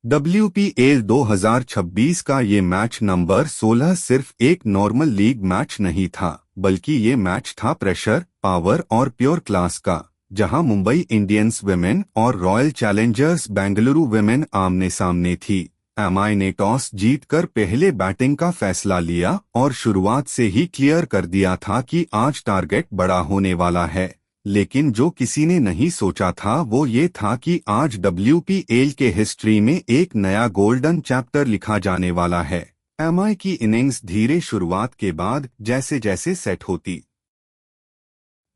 WPL 2026 का ये match number 16 सिर्फ एक नॉर्मल लीग मैच नहीं था, बल्कि ये मैच था प्रेशर, पावर और प्योर क्लास का, जहां मुंबई इंडियंस वुमेन और रॉयल चैलेंजर्स बेंगलुरु वुमेन आमने सामने थी। एमआई ने टॉस जीतकर पहले बैटिंग का फैसला लिया और शुरुआत से ही क्लियर कर दिया था कि आज टारगेट बड़ा होने वाला है। लेकिन जो किसी ने नहीं सोचा था वो ये था कि आज WPL के हिस्ट्री में एक नया गोल्डन चैप्टर लिखा जाने वाला है। एमआई की इनिंग्स धीरे शुरुआत के बाद जैसे जैसे सेट होती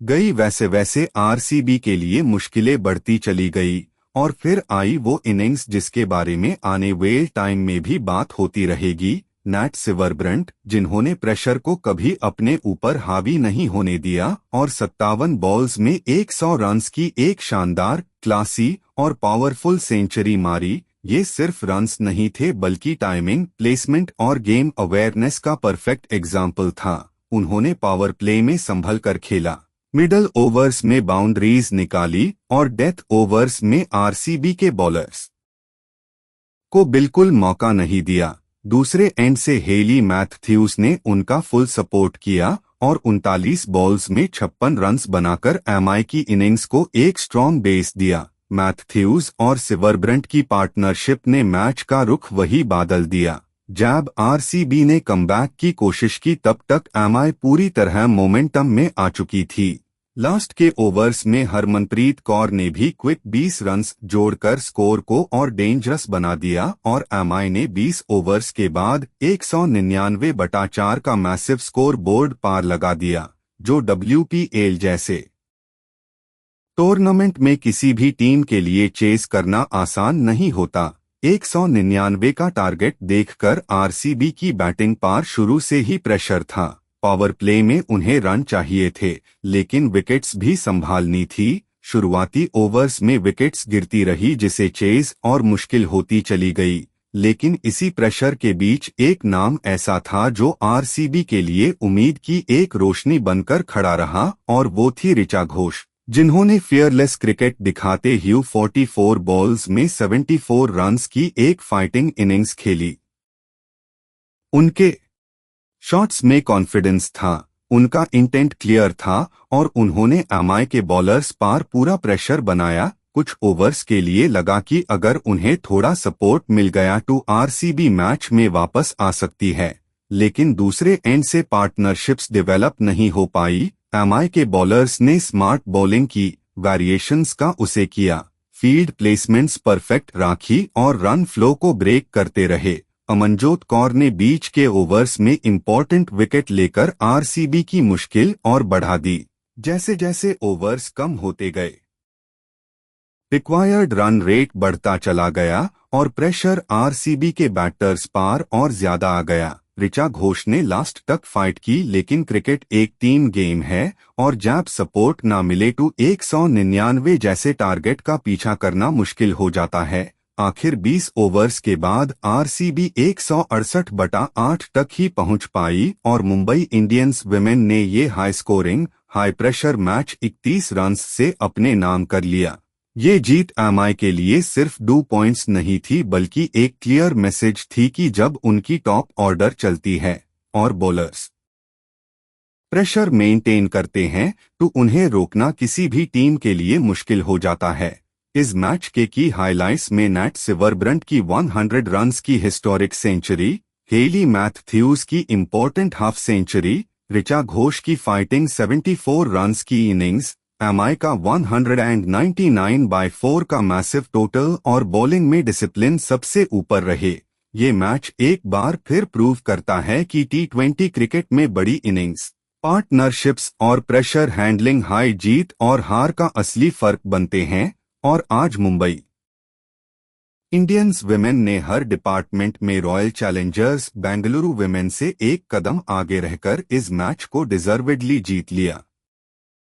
गई वैसे वैसे आरसीबी के लिए मुश्किलें बढ़ती चली गई, और फिर आई वो इनिंग्स जिसके बारे में आने वाले टाइम में भी बात होती रहेगी, नैट सिवरब्रंट, जिन्होंने प्रेशर को कभी अपने ऊपर हावी नहीं होने दिया और 57 बॉल्स में 100 रन्स की एक शानदार, क्लासी और पावरफुल सेंचुरी मारी। ये सिर्फ रन्स नहीं थे बल्कि टाइमिंग, प्लेसमेंट और गेम अवेयरनेस का परफेक्ट एग्जाम्पल था। उन्होंने पावर प्ले में संभल कर खेला, मिडल ओवर्स में बाउंड्रीज निकाली और डेथ ओवर्स में आरसीबी के बॉलर्स को बिल्कुल मौका नहीं दिया। दूसरे एंड से हेली मैथ्यूज ने उनका फुल सपोर्ट किया और 39 बॉल्स में 56 रन्स बनाकर एमआई की इनिंग्स को एक स्ट्रॉन्ग बेस दिया। मैथ्यूज और सिवरब्रंट की पार्टनरशिप ने मैच का रुख वही बादल दिया। जब आरसीबी ने कमबैक की कोशिश की तब तक एमआई पूरी तरह मोमेंटम में आ चुकी थी। लास्ट के ओवर्स में हरमनप्रीत कौर ने भी क्विक 20 रन्स जोड़कर स्कोर को और डेंजरस बना दिया और एमआई ने 20 ओवर्स के बाद 199/4 का मैसिव स्कोर बोर्ड पार लगा दिया, जो WPL जैसे टूर्नामेंट में किसी भी टीम के लिए चेस करना आसान नहीं होता। 199 का टारगेट देखकर आरसीबी की बैटिंग पर शुरू से ही प्रेशर था। पावर प्ले में उन्हें रन चाहिए थे, लेकिन विकेट्स भी संभालनी थी। शुरुआती ओवर्स में विकेट्स गिरती रही जिसे चेज और मुश्किल होती चली गई, लेकिन इसी प्रेशर के बीच एक नाम ऐसा था जो आरसीबी के लिए उम्मीद की एक रोशनी बनकर खड़ा रहा, और वो थी ऋचा घोष, जिन्होंने फियरलेस क्रिकेट दिखाते हुए 44 बॉल्स में 74 रन्स की एक फाइटिंग इनिंग्स खेली। उनके शॉट्स में कॉन्फिडेंस था, उनका इंटेंट क्लियर था और उन्होंने एमआई के बॉलर्स पर पूरा प्रेशर बनाया। कुछ ओवर्स के लिए लगा कि अगर उन्हें थोड़ा सपोर्ट मिल गया तो आरसीबी मैच में वापस आ सकती है, लेकिन दूसरे एंड से पार्टनरशिप्स डेवलप नहीं हो पाई। एमआई के बॉलर्स ने स्मार्ट बॉलिंग की, वेरिएशंस का उसे किया, फील्ड प्लेसमेंट्स परफेक्ट राखी और रन फ्लो को ब्रेक करते रहे। अमनजोत कौर ने बीच के ओवर्स में इंपॉर्टेंट विकेट लेकर आरसीबी की मुश्किल और बढ़ा दी। जैसे जैसे ओवर्स कम होते गए, रिक्वायर्ड रन रेट बढ़ता चला गया और प्रेशर आरसीबी के बैटर्स पर और ज्यादा आ गया। ऋचा घोष ने लास्ट तक फाइट की, लेकिन क्रिकेट एक टीम गेम है और जब सपोर्ट ना मिले तो 199 जैसे टारगेट का पीछा करना मुश्किल हो जाता है। आखिर 20 ओवर्स के बाद आरसीबी 168/8 तक ही पहुंच पाई और मुंबई इंडियंस वुमेन ने ये high scoring, high pressure match 31 runs से अपने नाम कर लिया। ये जीत एमआई के लिए सिर्फ 2 पॉइंट्स नहीं थी, बल्कि एक क्लियर मैसेज थी कि जब उनकी टॉप ऑर्डर चलती है और बॉलर्स प्रेशर मेंटेन करते हैं तो उन्हें रोकना किसी भी टीम के लिए मुश्किल हो जाता है। इस मैच के की हाइलाइट्स में नैट सिवरब्रंट की 100 रन्स की हिस्टोरिक सेंचुरी, हेली मैथ्यूज की important half century, Richa Ghosh की फाइटिंग 74 रन्स की इनिंग्स, एमआई का 199/4 का मैसिव टोटल और बॉलिंग में डिसिप्लिन सबसे ऊपर रहे। ये मैच एक बार फिर प्रूव करता है कि T20 क्रिकेट में बड़ी इनिंग्स, पार्टनरशिप्स और प्रेशर हैंडलिंग हाई जीत और हार का असली फर्क बनते हैं। और आज मुंबई इंडियंस वुमेन ने हर डिपार्टमेंट में रॉयल चैलेंजर्स बेंगलुरु वुमेन से एक कदम आगे रहकर इस मैच को डिजर्वेडली जीत लिया।